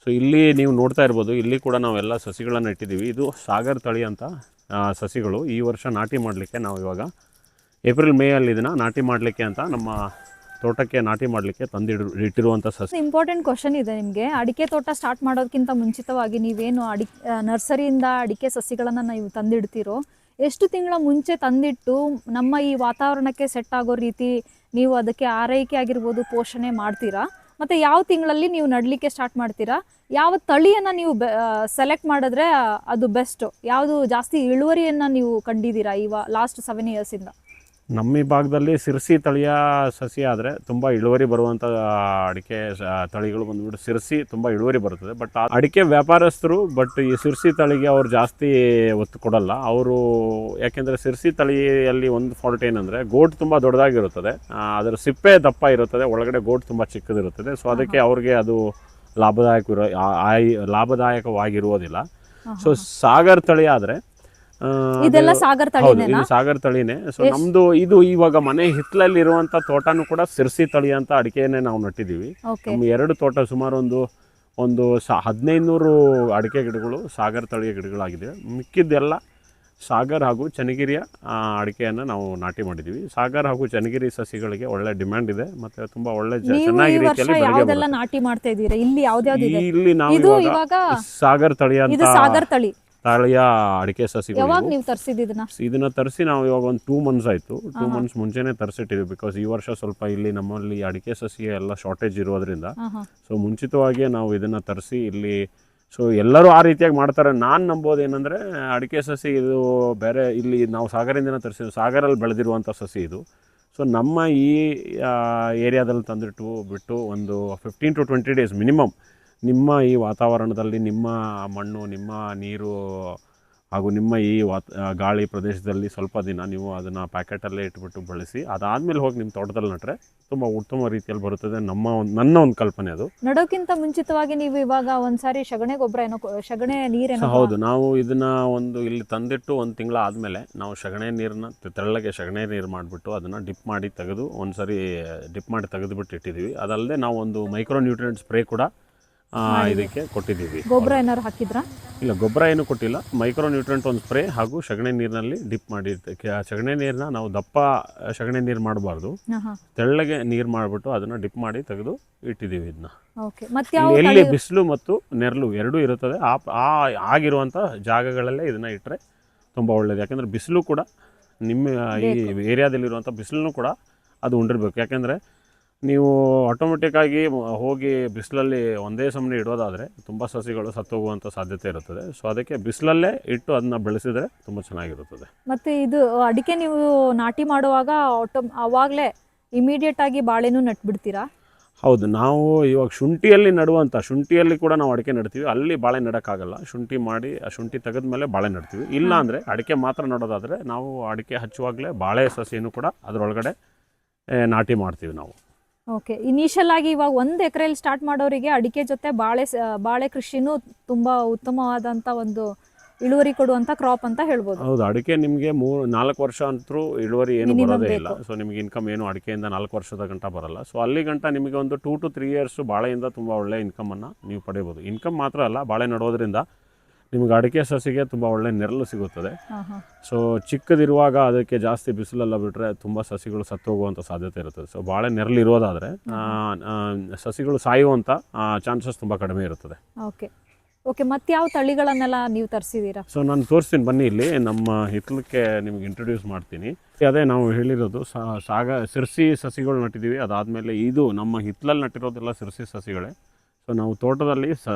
ಸೊ ಇಲ್ಲಿ ನೀವು ನೋಡ್ತಾ ಇರ್ಬೋದು, ಇಲ್ಲಿ ಕೂಡ ನಾವೆಲ್ಲ ಸಸಿಗಳನ್ನು ಇಟ್ಟಿದ್ದೀವಿ. ಇದು ಸಾಗರ್ ತಳಿ ಅಂತ ಸಸಿಗಳು. ಈ ವರ್ಷ ನಾಟಿ ಮಾಡಲಿಕ್ಕೆ ನಾವು ಇವಾಗ ಏಪ್ರಿಲ್ ಮೇ ಅಲ್ಲಿ ಇದನ್ನು ನಾಟಿ ಮಾಡಲಿಕ್ಕೆ ಅಂತ ನಮ್ಮ ತೋಟಕ್ಕೆ ನಾಟಿ ಮಾಡಲಿಕ್ಕೆ ಇಟ್ಟಿರುವಂಥ ಸಸಿ. ಇಂಪಾರ್ಟೆಂಟ್ ಕ್ವಶನ್ ಇದೆ ನಿಮಗೆ. ಅಡಿಕೆ ತೋಟ ಸ್ಟಾರ್ಟ್ ಮಾಡೋದಕ್ಕಿಂತ ಮುಂಚಿತವಾಗಿ ನೀವೇನು ನರ್ಸರಿಯಿಂದ ಅಡಿಕೆ ಸಸಿಗಳನ್ನು ನೀವು ತಂದಿಡ್ತೀರೋ, ಎಷ್ಟು ತಿಂಗಳ ಮುಂಚೆ ತಂದಿಟ್ಟು ನಮ್ಮ ಈ ವಾತಾವರಣಕ್ಕೆ ಸೆಟ್ ಆಗೋ ರೀತಿ ನೀವು ಅದಕ್ಕೆ ಆರೈಕೆ ಆಗಿರ್ಬೋದು, ಪೋಷಣೆ ಮಾಡ್ತೀರಾ? ಮತ್ತು ಯಾವ ತಿಂಗಳಲ್ಲಿ ನೀವು ನಡಲಿಕ್ಕೆ ಸ್ಟಾರ್ಟ್ ಮಾಡ್ತೀರಾ? ಯಾವ ತಳಿಯನ್ನು ನೀವು ಸೆಲೆಕ್ಟ್ ಮಾಡಿದ್ರೆ ಅದು ಬೆಸ್ಟು? ಯಾವುದು ಜಾಸ್ತಿ ಇಳುವರಿಯನ್ನು ನೀವು ಕಂಡಿದ್ದೀರಾ ಲಾಸ್ಟ್ 7 ಇಯರ್ಸಿಂದ? ನಮ್ಮ ಈ ಭಾಗದಲ್ಲಿ ಸಿರ್ಸಿ ತಳಿಯ ಸಸಿ ಆದರೆ ತುಂಬ ಇಳುವರಿ ಬರುವಂಥ ಅಡಿಕೆ ತಳಿಗಳು ಬಂದುಬಿಟ್ಟು ಸಿರ್ಸಿ ತುಂಬ ಇಳುವರಿ ಬರ್ತದೆ. ಬಟ್ ಅಡಿಕೆ ವ್ಯಾಪಾರಸ್ಥರು ಈ ಸಿರ್ಸಿ ತಳಿಗೆ ಅವ್ರು ಜಾಸ್ತಿ ಒತ್ತು ಕೊಡಲ್ಲ. ಅವರು ಯಾಕೆಂದರೆ ಸಿರ್ಸಿ ತಳಿಯಲ್ಲಿ ಒಂದು ಫಾಲ್ಟ್ ಏನಂದರೆ ಗೋಟ್ ತುಂಬ ದೊಡ್ಡದಾಗಿರುತ್ತದೆ, ಅದರ ಸಿಪ್ಪೆ ದಪ್ಪ ಇರುತ್ತದೆ, ಒಳಗಡೆ ಗೋಟ್ ತುಂಬ ಚಿಕ್ಕದಿರುತ್ತದೆ. ಸೊ ಅದಕ್ಕೆ ಅವ್ರಿಗೆ ಅದು ಲಾಭದಾಯಕವಾಗಿರುವುದಿಲ್ಲ. ಸೊ ಸಾಗರ್ ತಳಿ ಆದರೆ ಇದೆಲ್ಲ ಸಾಗರ್ ತಳಿನೇ? ಇದು ಸಾಗರ್ ತಳಿನೇ. ಸೊ ನಮ್ದು ಇದು ಇವಾಗ ಮನೆ ಹಿತ್ತಲಲ್ಲಿ ಇರುವಂತ ತೋಟನೂ ಕೂಡ ಸಿರ್ಸಿ ತಳಿ ಅಂತ ಅಡಿಕೆನೆ ನಾವು ನಟ್ಟಿದ್ದೀವಿ. ನಮ್ಮ 2 ತೋಟ ಸುಮಾರು ಒಂದು 1500 ಅಡಿಕೆ ಗಿಡಗಳು ಸಾಗರ್ ತಳಿಯ ಗಿಡಗಳಾಗಿದೆ. ಮಿಕ್ಕಿದ್ದೆಲ್ಲ ಸಾಗರ್ ಹಾಗೂ ಚನ್ನಗಿರಿಯ ಅಡಿಕೆಯನ್ನು ನಾವು ನಾಟಿ ಮಾಡಿದ್ದೀವಿ. ಸಾಗರ್ ಹಾಗೂ ಚನ್ನಗಿರಿ ಸಸಿಗಳಿಗೆ ಒಳ್ಳೆ ಡಿಮ್ಯಾಂಡ್ ಇದೆ, ಮತ್ತೆ ತುಂಬಾ ಒಳ್ಳೆ ಚೆನ್ನಾಗಿ ರೀತಿಯಲ್ಲಿ ನಾಟಿ ಮಾಡ್ತಾ ಇದ್ದೀರಾ? ಇಲ್ಲಿ ಇಲ್ಲಿ ನಾವು ಸಾಗರ್ ತಳಿಯ ತಳಿಯ ಅಡಿಕೆ ಸಸಿಗಳು. ಇದನ್ನ ತರಿಸಿ ನಾವು ಇವಾಗ ಒಂದು 2 ಮಂತ್ಸ್ ಆಯಿತು. 2 ಮಂತ್ಸ್ ಮುಂಚೆನೇ ತರಿಸಿಟ್ಟಿದ್ವಿ. ಬಿಕಾಸ್ ಈ ವರ್ಷ ಸ್ವಲ್ಪ ಇಲ್ಲಿ ನಮ್ಮಲ್ಲಿ ಅಡಿಕೆ ಸಸಿ ಎಲ್ಲ ಶಾರ್ಟೇಜ್ ಇರೋದ್ರಿಂದ ಸೊ ಮುಂಚಿತವಾಗಿಯೇ ನಾವು ಇದನ್ನು ತರಿಸಿ ಇಲ್ಲಿ ಸೊ ಎಲ್ಲರೂ ಆ ರೀತಿಯಾಗಿ ಮಾಡ್ತಾರೆ. ನಾನು ನಂಬೋದು ಏನಂದರೆ ಅಡಿಕೆ ಸಸಿ ಇದು ಬೇರೆ, ಇಲ್ಲಿ ನಾವು ಸಾಗರದಿಂದನೇ ತರಿಸಿದ್ವಿ, ಸಾಗರಲ್ಲಿ ಬೆಳೆದಿರುವಂಥ ಸಸಿ ಇದು. ಸೊ ನಮ್ಮ ಈ ಏರಿಯಾದಲ್ಲಿ ಬಿಟ್ಟು ಒಂದು 15 to 20 ಡೇಸ್ ಮಿನಿಮಮ್ ನಿಮ್ಮ ಈ ವಾತಾವರಣದಲ್ಲಿ ನಿಮ್ಮ ಮಣ್ಣು, ನಿಮ್ಮ ನೀರು ಹಾಗೂ ನಿಮ್ಮ ಈ ಗಾಳಿ ಪ್ರದೇಶದಲ್ಲಿ ಸ್ವಲ್ಪ ದಿನ ನೀವು ಅದನ್ನು ಪ್ಯಾಕೆಟಲ್ಲೇ ಇಟ್ಬಿಟ್ಟು ಬಳಸಿ, ಅದಾದಮೇಲೆ ಹೋಗಿ ನಿಮ್ಮ ತೋಟದಲ್ಲಿ ನಟ್ಟರೆ ತುಂಬ ಉತ್ತಮ ರೀತಿಯಲ್ಲಿ ಬರುತ್ತದೆ. ನನ್ನ ಒಂದು ಕಲ್ಪನೆ ಅದು. ನಡೋಕ್ಕಿಂತ ಮುಂಚಿತವಾಗಿ ನೀವು ಇವಾಗ ಒಂದ್ಸಾರಿ ಸಗಣಿ ಗೊಬ್ಬರ ಸಗಣಿ ನೀರೇನೋ? ಹೌದು, ನಾವು ಇದನ್ನು ಇಲ್ಲಿ ತಂದಿಟ್ಟು 1 ತಿಂಗಳ ಆದಮೇಲೆ ನಾವು ಸಗಣಿ ನೀರನ್ನ ತೆಳ್ಳಗೆ ಸಗಣಿ ನೀರು ಮಾಡಿಬಿಟ್ಟು ಅದನ್ನು ಡಿಪ್ ಮಾಡಿ ತೆಗೆದು ಒಂದ್ಸರಿ ಡಿಪ್ ಮಾಡಿ ತೆಗೆದುಬಿಟ್ಟು ಇಟ್ಟಿದ್ದೀವಿ. ಅದಲ್ಲದೆ ನಾವು ಒಂದು ಮೈಕ್ರೋ ನ್ಯೂಟ್ರಿಯೆಂಟ್ ಸ್ಪ್ರೇ ಕೂಡ ಇದಕ್ಕೆ ಕೊಟ್ಟಿದ್ದೀವಿ. ಗೊಬ್ಬರ ಏನಾದ್ರು ಹಾಕಿದ್ರಾ? ಇಲ್ಲ, ಗೊಬ್ಬರ ಏನು ಕೊಟ್ಟಿಲ್ಲ. ಮೈಕ್ರೋ ನ್ಯೂಟ್ರೆಂಟ್ ಒಂದು ಸ್ಪ್ರೇ ಹಾಗೂ ಸಗಣಿ ನೀರಿನಲ್ಲಿ ಡಿಪ್ ಮಾಡಿ ಸಗಣಿ ನೀರನ್ನ ನಾವು ದಪ್ಪ ಸಗಣಿ ನೀರು ಮಾಡಬಾರ್ದು, ತೆಳ್ಳಗೆ ನೀರು ಮಾಡಿಬಿಟ್ಟು ಅದನ್ನು ಡಿಪ್ ಮಾಡಿ ತೆಗೆದು ಇಟ್ಟಿದ್ದೀವಿ. ಇದನ್ನ ಎಲ್ಲಿ ಬಿಸಿಲು ಮತ್ತು ನೆರಳು ಎರಡೂ ಇರುತ್ತದೆ ಆಗಿರುವಂಥ ಜಾಗಗಳಲ್ಲೇ ಇದನ್ನು ಇಟ್ಟರೆ ತುಂಬ ಒಳ್ಳೆಯದು. ಯಾಕೆಂದರೆ ಬಿಸಿಲು ಕೂಡ ನಿಮ್ಮ ಈ ಏರಿಯಾದಲ್ಲಿರುವಂಥ ಬಿಸಿಲನ್ನು ಕೂಡ ಅದು ಉಂಡಿರಬೇಕು. ಯಾಕೆಂದರೆ ನೀವು ಆಟೋಮೆಟಿಕ್ಕಾಗಿ ಹೋಗಿ ಬಿಸಿಲಲ್ಲಿ ಒಂದೇ ಸಮನೆ ಇಡೋದಾದರೆ ತುಂಬ ಸಸಿಗಳು ಸತ್ತೋಗುವಂಥ ಸಾಧ್ಯತೆ ಇರುತ್ತದೆ. ಸೊ ಅದಕ್ಕೆ ಬಿಸಿಲಲ್ಲೇ ಇಟ್ಟು ಅದನ್ನ ಬೆಳೆಸಿದರೆ ತುಂಬ ಚೆನ್ನಾಗಿರುತ್ತದೆ. ಮತ್ತು ಇದು ಅಡಿಕೆ ನೀವು ನಾಟಿ ಮಾಡುವಾಗ ಅವಾಗಲೇ ಇಮಿಡಿಯೇಟ್ ಆಗಿ ಬಾಳೆನೂ ನಟ್ಬಿಡ್ತೀರಾ? ಹೌದು, ನಾವು ಇವಾಗ ಶುಂಠಿಯಲ್ಲಿ ಕೂಡ ನಾವು ಅಡಿಕೆ ನೆಡ್ತೀವಿ. ಅಲ್ಲಿ ಬಾಳೆ ನೆಡೋಕ್ಕಾಗಲ್ಲ. ಶುಂಠಿ ಮಾಡಿ ಆ ಶುಂಠಿ ತೆಗೆದ ಮೇಲೆ ಬಾಳೆ ನೆಡ್ತೀವಿ. ಇಲ್ಲ ಅಂದರೆ ಅಡಿಕೆ ಮಾತ್ರ ನೆಡೋದಾದರೆ ನಾವು ಅಡಿಕೆ ಹಚ್ಚುವಾಗಲೇ ಬಾಳೆ ಸಸಿಯನ್ನು ಕೂಡ ಅದರೊಳಗಡೆ ನಾಟಿ ಮಾಡ್ತೀವಿ ನಾವು. ಓಕೆ, ಇನಿಷಿಯಲ್ ಆಗಿ ಇವಾಗ 1 ಎಕರೆಯಲ್ಲಿ ಸ್ಟಾರ್ಟ್ ಮಾಡೋರಿಗೆ ಅಡಿಕೆ ಜೊತೆ ಬಾಳೆ ಕೃಷಿನೂ ತುಂಬ ಉತ್ತಮವಾದಂಥ ಒಂದು ಇಳುವರಿ ಕೊಡುವಂಥ ಕ್ರಾಪ್ ಅಂತ ಹೇಳ್ಬೋದು. ಹೌದು, ಅಡಿಕೆ ನಿಮಗೆ 3-4 ವರ್ಷ ಅಂತೂ ಇಳುವರಿ ಏನು ಬರೋದೇ ಇಲ್ಲ. ಸೊ ನಿಮಗೆ ಇನ್ಕಮ್ ಏನು ಅಡಿಕೆಯಿಂದ 4 ವರ್ಷದ ಗಂಟ ಬರಲ್ಲ. ಸೊ ಅಲ್ಲಿ ಗಂಟ ನಿಮಗೆ ಒಂದು 2 to 3 years ಬಾಳೆಯಿಂದ ತುಂಬ ಒಳ್ಳೆ ಇನ್ಕಮನ್ನು ನೀವು ಪಡೆಯಬಹುದು. ಇನ್ಕಮ್ ಮಾತ್ರ ಅಲ್ಲ, ಬಾಳೆ ನೆಡೋದ್ರಿಂದ ನಿಮಗೆ ಅಡಿಕೆ ಸಸಿಗೆ ತುಂಬ ಒಳ್ಳೆ ನೆರಳು ಸಿಗುತ್ತದೆ. ಸೊ ಚಿಕ್ಕದಿರುವಾಗ ಅದಕ್ಕೆ ಜಾಸ್ತಿ ಬಿಸಿಲೆಲ್ಲ ಬಿಟ್ಟರೆ ತುಂಬ ಸಸಿಗಳು ಸತ್ತೋಗುವಂಥ ಸಾಧ್ಯತೆ ಇರುತ್ತದೆ. ಸೊ ಬಾಳೆ ನೆರಳು ಇರೋದಾದರೆ ಸಸಿಗಳು ಸಾಯುವಂಥ ಚಾನ್ಸಸ್ ತುಂಬ ಕಡಿಮೆ ಇರುತ್ತದೆ. ಓಕೆ, ಮತ್ತೆ ಯಾವ ತಳಿಗಳನ್ನೆಲ್ಲ ನೀವು ತರಿಸಿದ್ದೀರಾ? ಸೊ ನಾನು ತೋರಿಸ್ತೀನಿ ಬನ್ನಿ. ಇಲ್ಲಿ ನಮ್ಮ ಹಿತ್ತಲಕ್ಕೆ ನಿಮ್ಗೆ ಇಂಟ್ರೊಡ್ಯೂಸ್ ಮಾಡ್ತೀನಿ. ಅದೇ ನಾವು ಹೇಳಿರೋದು ಸಿರ್ಸಿ ಸಸಿಗಳು ನಟ್ಟಿದ್ದೀವಿ. ಅದಾದಮೇಲೆ ಇದು ನಮ್ಮ ಹಿತ್ತಲಲ್ಲಿ ನಟ್ಟಿರೋದೆಲ್ಲ ಸಿರ್ಸಿ ಸಸಿಗಳೇ. ಸೊ ನಾವು ತೋಟದಲ್ಲಿ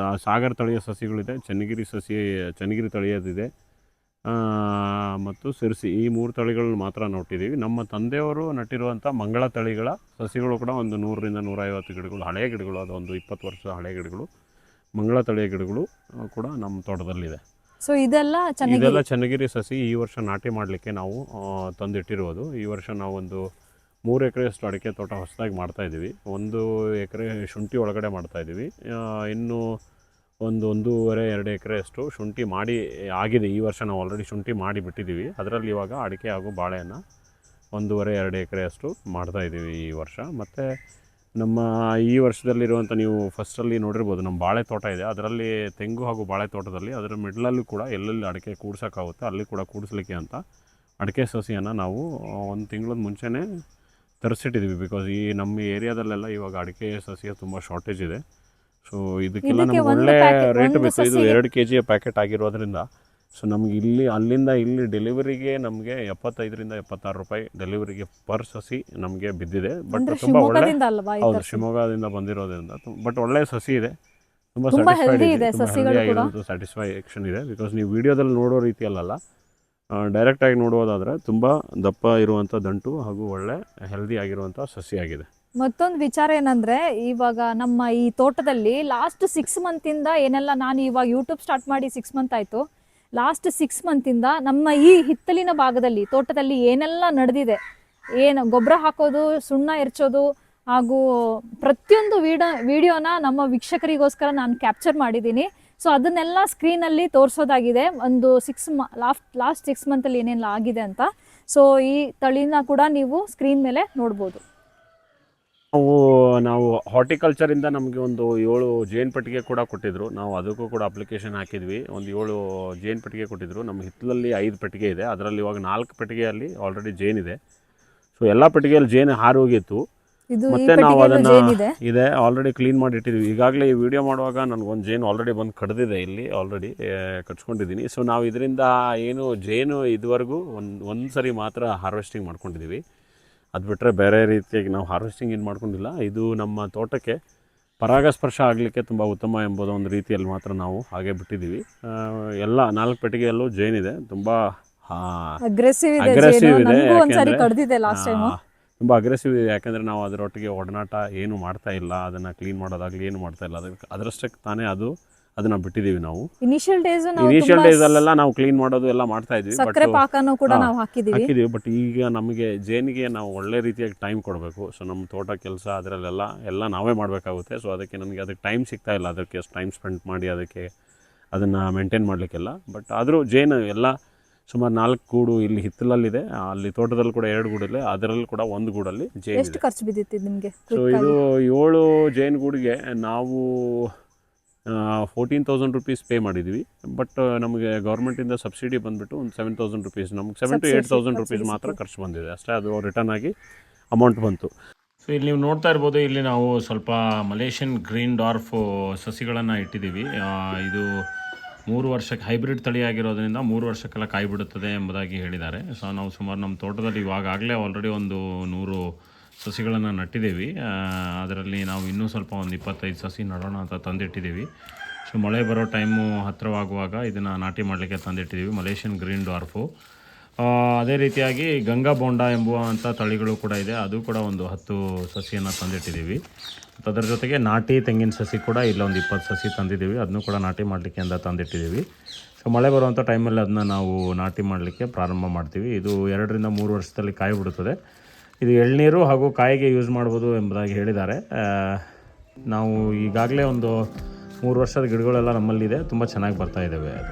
ಸಾಗರ್ ತಳಿಯ ಸಸಿಗಳಿದೆ, ಚನ್ನಗಿರಿ ತಳಿಯದಿದೆ ಮತ್ತು ಸಿರ್ಸಿ, ಈ 3 ತಳಿಗಳನ್ನ ಮಾತ್ರ ನಟ್ಟಿದ್ದೀವಿ. ನಮ್ಮ ತಂದೆಯವರು ನಟ್ಟಿರುವಂಥ ಮಂಗಳ ತಳಿಗಳ ಸಸಿಗಳು ಕೂಡ ಒಂದು 100ರಿಂದ 150 ಗಿಡಗಳು, ಹಳೆಯ ಗಿಡಗಳು, ಅದು ಒಂದು 20 ವರ್ಷದ ಹಳೆಯ ಗಿಡಗಳು, ಮಂಗಳ ತಳಿಯ ಗಿಡಗಳು ಕೂಡ ನಮ್ಮ ತೋಟದಲ್ಲಿದೆ. ಸೊ ಇದೆಲ್ಲ ಚನ್ನಗಿರಿ ಸಸಿ ಈ ವರ್ಷ ನಾಟಿ ಮಾಡಲಿಕ್ಕೆ ನಾವು ತಂದಿಟ್ಟಿರುವುದು. ಈ ವರ್ಷ ನಾವೊಂದು 3 ಎಕರೆಯಷ್ಟು ಅಡಿಕೆ ತೋಟ ಹೊಸದಾಗಿ ಮಾಡ್ತಾಯಿದ್ದೀವಿ. 1 ಎಕರೆ ಶುಂಠಿ ಒಳಗಡೆ ಮಾಡ್ತಾಯಿದ್ದೀವಿ. ಇನ್ನು 1.5-2 ಎಕರೆಯಷ್ಟು ಶುಂಠಿ ಮಾಡಿ ಆಗಿದೆ. ಈ ವರ್ಷ ನಾವು ಆಲ್ರೆಡಿ ಶುಂಠಿ ಮಾಡಿ ಬಿಟ್ಟಿದ್ದೀವಿ. ಅದರಲ್ಲಿ ಇವಾಗ ಅಡಿಕೆ ಹಾಗೂ ಬಾಳೆಯನ್ನು 1.5-2 ಎಕರೆಯಷ್ಟು ಮಾಡ್ತಾಯಿದ್ದೀವಿ ಈ ವರ್ಷ. ಮತ್ತು ನಮ್ಮ ಈ ವರ್ಷದಲ್ಲಿರುವಂಥ ನೀವು ಫಸ್ಟಲ್ಲಿ ನೋಡಿರ್ಬೋದು, ನಮ್ಮ ಬಾಳೆ ತೋಟ ಇದೆ. ಅದರಲ್ಲಿ ತೆಂಗು ಹಾಗೂ ಬಾಳೆ ತೋಟದಲ್ಲಿ ಅದರ ಮಿಡ್ಲಲ್ಲೂ ಕೂಡ ಎಲ್ಲೆಲ್ಲಿ ಅಡಿಕೆ ಕೂಡ್ಸೋಕ್ಕಾಗುತ್ತೆ ಅಲ್ಲಿ ಕೂಡ ಕೂಡಿಸ್ಲಿಕ್ಕೆ ಅಂತ ಅಡಿಕೆ ಸಸಿಯನ್ನು ನಾವು 1 ತಿಂಗಳ ಮುಂಚೆನೇ ತರಿಸಿಟ್ಟಿದ್ದೀವಿ. ಬಿಕಾಸ್ ಈ ನಮ್ಮ ಏರಿಯಾದಲ್ಲೆಲ್ಲ ಇವಾಗ ಅಡಿಕೆ ಸಸಿಯ ತುಂಬ ಶಾರ್ಟೇಜ್ ಇದೆ. ಸೊ ಇದಕ್ಕೆಲ್ಲ ನಮ್ಗೆ ಒಳ್ಳೆ ರೇಟ್ ಬೇಕು. ಇದು 2 kg ಪ್ಯಾಕೆಟ್ ಆಗಿರೋದ್ರಿಂದ ಸೊ ನಮ್ಗೆ ಅಲ್ಲಿಂದ ಇಲ್ಲಿ ಡೆಲಿವರಿಗೆ ನಮಗೆ 75ರಿಂದ 76 ರೂಪಾಯಿ ಡೆಲಿವರಿಗೆ ಪರ್ ಸಸಿ ನಮಗೆ ಬಿದ್ದಿದೆ. ಬಟ್ ತುಂಬ ಒಳ್ಳೆ, ಹೌದು, ಶಿವಮೊಗ್ಗದಿಂದ ಬಂದಿರೋದ್ರಿಂದ ಬಟ್ ಒಳ್ಳೆ ಸಸಿ ಇದೆ. ತುಂಬ ಸ್ಯಾಟಿಸ್ಫ್ಯಾಕ್ಷನ್ ಇದೆ. ಬಿಕಾಸ್ ನೀವು ವಿಡಿಯೋದಲ್ಲಿ ನೋಡೋ ರೀತಿಯಲ್ಲ, ಡೈರೆಕ್ಟಾಗಿ ನೋಡೋದಾದರೆ ತುಂಬ ದಪ್ಪ ಇರುವಂಥ ದಂಟು ಹಾಗೂ ಒಳ್ಳೆ ಹೆಲ್ದಿ ಆಗಿರುವಂಥ ಸಸಿಯಾಗಿದೆ. ಮತ್ತೊಂದು ವಿಚಾರ ಏನಂದರೆ, ಇವಾಗ ನಮ್ಮ ಈ ತೋಟದಲ್ಲಿ ಲಾಸ್ಟ್ 6 ಮಂತಿಂದ ಏನೆಲ್ಲ, ನಾನು ಇವಾಗ ಯೂಟ್ಯೂಬ್ ಸ್ಟಾರ್ಟ್ ಮಾಡಿ 6 ಮಂತ್ ಆಯಿತು. ಲಾಸ್ಟ್ 6 ಮಂತಿಂದ ನಮ್ಮ ಈ ಹಿತ್ತಲಿನ ಭಾಗದಲ್ಲಿ ತೋಟದಲ್ಲಿ ಏನೆಲ್ಲ ನಡೆದಿದೆ, ಗೊಬ್ಬರ ಹಾಕೋದು, ಸುಣ್ಣ ಎರಚೋದು ಹಾಗೂ ಪ್ರತಿಯೊಂದು ವಿಡಿಯೋನ ನಮ್ಮ ವೀಕ್ಷಕರಿಗೋಸ್ಕರ ನಾನು ಕ್ಯಾಪ್ಚರ್ ಮಾಡಿದ್ದೀನಿ. ಸೊ ಅದನ್ನೆಲ್ಲ ಸ್ಕ್ರೀನಲ್ಲಿ ತೋರಿಸೋದಾಗಿದೆ. ಒಂದು ಲಾಸ್ಟ್ 6 ಮಂತಲ್ಲಿ ಏನೆಲ್ಲ ಆಗಿದೆ ಅಂತ. ಸೊ ಈ ತಳಿನ ಕೂಡ ನೀವು ಸ್ಕ್ರೀನ್ ಮೇಲೆ ನೋಡ್ಬೋದು. ನಾವು ಹಾರ್ಟಿಕಲ್ಚರಿಂದ ನಮಗೆ ಒಂದು 7 ಜೇನು ಪೆಟ್ಟಿಗೆ ಕೂಡ ಕೊಟ್ಟಿದ್ದರು. ನಾವು ಅದಕ್ಕೂ ಕೂಡ ಅಪ್ಲಿಕೇಶನ್ ಹಾಕಿದ್ವಿ. ಒಂದು 7 ಜೇನು ಪೆಟ್ಟಿಗೆ ಕೊಟ್ಟಿದ್ದರು. ನಮ್ಮ ಹಿತ್ತಲಲ್ಲಿ 5 ಪೆಟ್ಟಿಗೆ ಇದೆ. ಅದರಲ್ಲಿ ಇವಾಗ 4 ಪೆಟ್ಟಿಗೆಯಲ್ಲಿ ಆಲ್ರೆಡಿ ಜೇನಿದೆ. ಸೊ ಎಲ್ಲ ಪೆಟ್ಟಿಗೆಯಲ್ಲಿ ಜೇನು ಹಾರಿ ಹೋಗಿತ್ತು. ಮತ್ತೆ ನಾವು ಅದನ್ನು ಇದೆ ಆಲ್ರೆಡಿ ಕ್ಲೀನ್ ಮಾಡಿ ಇಟ್ಟಿದ್ವಿ. ಈಗಾಗಲೇ ಈ ವಿಡಿಯೋ ಮಾಡುವಾಗ ನನಗೊಂದು ಜೇನು ಆಲ್ರೆಡಿ ಬಂದು ಕಡ್ದಿದೆ, ಇಲ್ಲಿ ಆಲ್ರೆಡಿ ಕಟ್ಸ್ಕೊಂಡಿದ್ದೀನಿ. ಸೊ ನಾವು ಇದರಿಂದ ಏನು ಜೇನು ಇದುವರೆಗೂ ಒಂದು ಸರಿ ಮಾತ್ರ ಹಾರ್ವೆಸ್ಟಿಂಗ್ ಮಾಡ್ಕೊಂಡಿದ್ದೀವಿ. ಅದು ಬಿಟ್ಟರೆ ಬೇರೆ ರೀತಿಯಾಗಿ ನಾವು ಹಾರ್ವೆಸ್ಟಿಂಗ್ ಏನು ಮಾಡ್ಕೊಂಡಿಲ್ಲ. ಇದು ನಮ್ಮ ತೋಟಕ್ಕೆ ಪರಾಗಸ್ಪರ್ಶ ಆಗಲಿಕ್ಕೆ ತುಂಬ ಉತ್ತಮ ಎಂಬುದು ಒಂದು ರೀತಿಯಲ್ಲಿ ಮಾತ್ರ ನಾವು ಹಾಗೆ ಬಿಟ್ಟಿದ್ದೀವಿ. ಎಲ್ಲ 4 ಪೆಟ್ಟಿಗೆಯಲ್ಲೂ ಜೇನಿದೆ. ತುಂಬ ಅಗ್ರೆಸಿವ್ ಇದೆ, ತುಂಬ ಅಗ್ರೆಸಿವ್ ಇದೆ. ಯಾಕೆಂದರೆ ನಾವು ಅದರೊಟ್ಟಿಗೆ ಒಡನಾಟ ಏನು ಮಾಡ್ತಾ ಇಲ್ಲ, ಅದನ್ನು ಕ್ಲೀನ್ ಮಾಡೋದಾಗಲಿ ಏನು ಮಾಡ್ತಾ ಇಲ್ಲ. ಅದರಷ್ಟಕ್ಕೆ ತಾನೇ ಅದನ್ನು ಬಿಟ್ಟಿದ್ದೀವಿ. ನಾವು ಇನಿಷಿಯಲ್ ಡೇಸಲ್ಲೆಲ್ಲ ನಾವು ಕ್ಲೀನ್ ಮಾಡೋದು ಎಲ್ಲ ಮಾಡ್ತಾ ಇದ್ವಿ, ಹಾಕಿದ್ದೀವಿ. ಬಟ್ ಈಗ ನಮಗೆ ಜೇನಿಗೆ ನಾವು ಒಳ್ಳೆ ರೀತಿಯಾಗಿ ಟೈಮ್ ಕೊಡಬೇಕು. ಸೊ ನಮ್ಮ ತೋಟ ಕೆಲಸ ಅದರಲ್ಲೆಲ್ಲ ನಾವೇ ಮಾಡಬೇಕಾಗುತ್ತೆ. ಸೊ ಅದಕ್ಕೆ ಟೈಮ್ ಸಿಗ್ತಾ ಇಲ್ಲ. ಅದಕ್ಕೆ ಟೈಮ್ ಸ್ಪೆಂಡ್ ಮಾಡಿ ಅದನ್ನು ಮೇಂಟೈನ್ ಮಾಡಲಿಕ್ಕೆಲ್ಲ. ಬಟ್ ಆದರೂ ಜೇನು ಎಲ್ಲ ಸುಮಾರು 4 ಗೂಡು ಇಲ್ಲಿ ಹಿತ್ತಲಲ್ಲಿದೆ. ಅಲ್ಲಿ ತೋಟದಲ್ಲಿ ಕೂಡ 2 ಗೂಡಿದೆ. ಅದರಲ್ಲಿ ಕೂಡ 1 ಗೂಡಲ್ಲಿ ಜೇನು. ಎಷ್ಟು ಖರ್ಚು ಬಿದ್ದಿತ್ತು ನಿಮಗೆ? ಸೊ ಇದು 7 ಜೇನು ಗೂಡಿಗೆ ನಾವು 14,000 ರುಪೀಸ್ ಪೇ ಮಾಡಿದ್ವಿ. ಬಟ್ ನಮಗೆ ಗೌರ್ಮೆಂಟಿಂದ ಸಬ್ಸಿಡಿ ಬಂದುಬಿಟ್ಟು ಒಂದು 7,000 ರುಪೀಸ್, ನಮ್ಗೆ 7,000 to 8,000 ರುಪೀಸ್ ಮಾತ್ರ ಖರ್ಚು ಬಂದಿದೆ ಅಷ್ಟೇ. ಅದು ರಿಟರ್ನ್ ಆಗಿ ಅಮೌಂಟ್ ಬಂತು. ಸೊ ಇಲ್ಲಿ ನೀವು ನೋಡ್ತಾ ಇರ್ಬೋದು, ಇಲ್ಲಿ ನಾವು ಸ್ವಲ್ಪ ಮಲೇಷಿಯನ್ ಗ್ರೀನ್ ಡಾರ್ಫ್ ಸಸಿಗಳನ್ನು ಇಟ್ಟಿದ್ದೀವಿ. ಇದು 3 ವರ್ಷಕ್ಕೆ ಹೈಬ್ರಿಡ್ ತಳಿಯಾಗಿರೋದ್ರಿಂದ 3 ವರ್ಷಕ್ಕೆಲ್ಲ ಕಾಯಿ ಬಿಡುತ್ತದೆ ಎಂಬುದಾಗಿ ಹೇಳಿದ್ದಾರೆ. ಸೊ ನಾವು ಸುಮಾರು ನಮ್ಮ ತೋಟದಲ್ಲಿ ಇವಾಗಲೇ ಆಲ್ರೆಡಿ ಒಂದು 100 ಸಸಿಗಳನ್ನು ನಟ್ಟಿದ್ದೀವಿ. ಅದರಲ್ಲಿ ನಾವು ಇನ್ನೂ ಸ್ವಲ್ಪ ಒಂದು 25 ಸಸಿ ನಡೋಣ ಅಂತ ತಂದಿಟ್ಟಿದ್ದೀವಿ. ಸೊ ಮಳೆ ಬರೋ ಟೈಮು ಹತ್ತಿರವಾಗುವಾಗ ಇದನ್ನು ನಾಟಿ ಮಾಡಲಿಕ್ಕೆ ತಂದಿಟ್ಟಿದ್ದೀವಿ, ಮಲೇಷಿಯನ್ ಗ್ರೀನ್ ಡಾರ್ಫು. ಅದೇ ರೀತಿಯಾಗಿ ಗಂಗಾ ಬೋಂಡ ಎಂಬುವಂಥ ತಳಿಗಳು ಕೂಡ ಇದೆ, ಅದು ಕೂಡ ಒಂದು 10 ಸಸಿಯನ್ನು ತಂದಿಟ್ಟಿದ್ದೀವಿ. ಅದರ ಜೊತೆಗೆ ನಾಟಿ ತೆಂಗಿನ ಸಸಿ ಕೂಡ ಇಲ್ಲೊಂದು 20 ಸಸಿ ತಂದಿದ್ದೀವಿ, ಅದನ್ನು ಕೂಡ ನಾಟಿ ಮಾಡಲಿಕ್ಕೆ ಅಂತ ತಂದಿಟ್ಟಿದ್ದೀವಿ. ಸೊ ಮಳೆ ಬರುವಂಥ ಟೈಮಲ್ಲಿ ಅದನ್ನ ನಾವು ನಾಟಿ ಮಾಡಲಿಕ್ಕೆ ಪ್ರಾರಂಭ ಮಾಡ್ತೀವಿ. ಇದು 2 ರಿಂದ 3 ವರ್ಷದಲ್ಲಿ ಕಾಯಿ ಬಿಡುತ್ತದೆ. ಇದು ಎಳ್ನೀರು ಹಾಗೂ ಕಾಯಿಗೆ ಯೂಸ್ ಮಾಡ್ಬೋದು ಎಂಬುದಾಗಿ ಹೇಳಿದ್ದಾರೆ. ನಾವು ಈಗಾಗಲೇ ಒಂದು 3 ವರ್ಷದ ಗಿಡಗಳೆಲ್ಲ ನಮ್ಮಲ್ಲಿದೆ, ತುಂಬ ಚೆನ್ನಾಗಿ ಬರ್ತಾ ಇದ್ದಾವೆ ಅದು.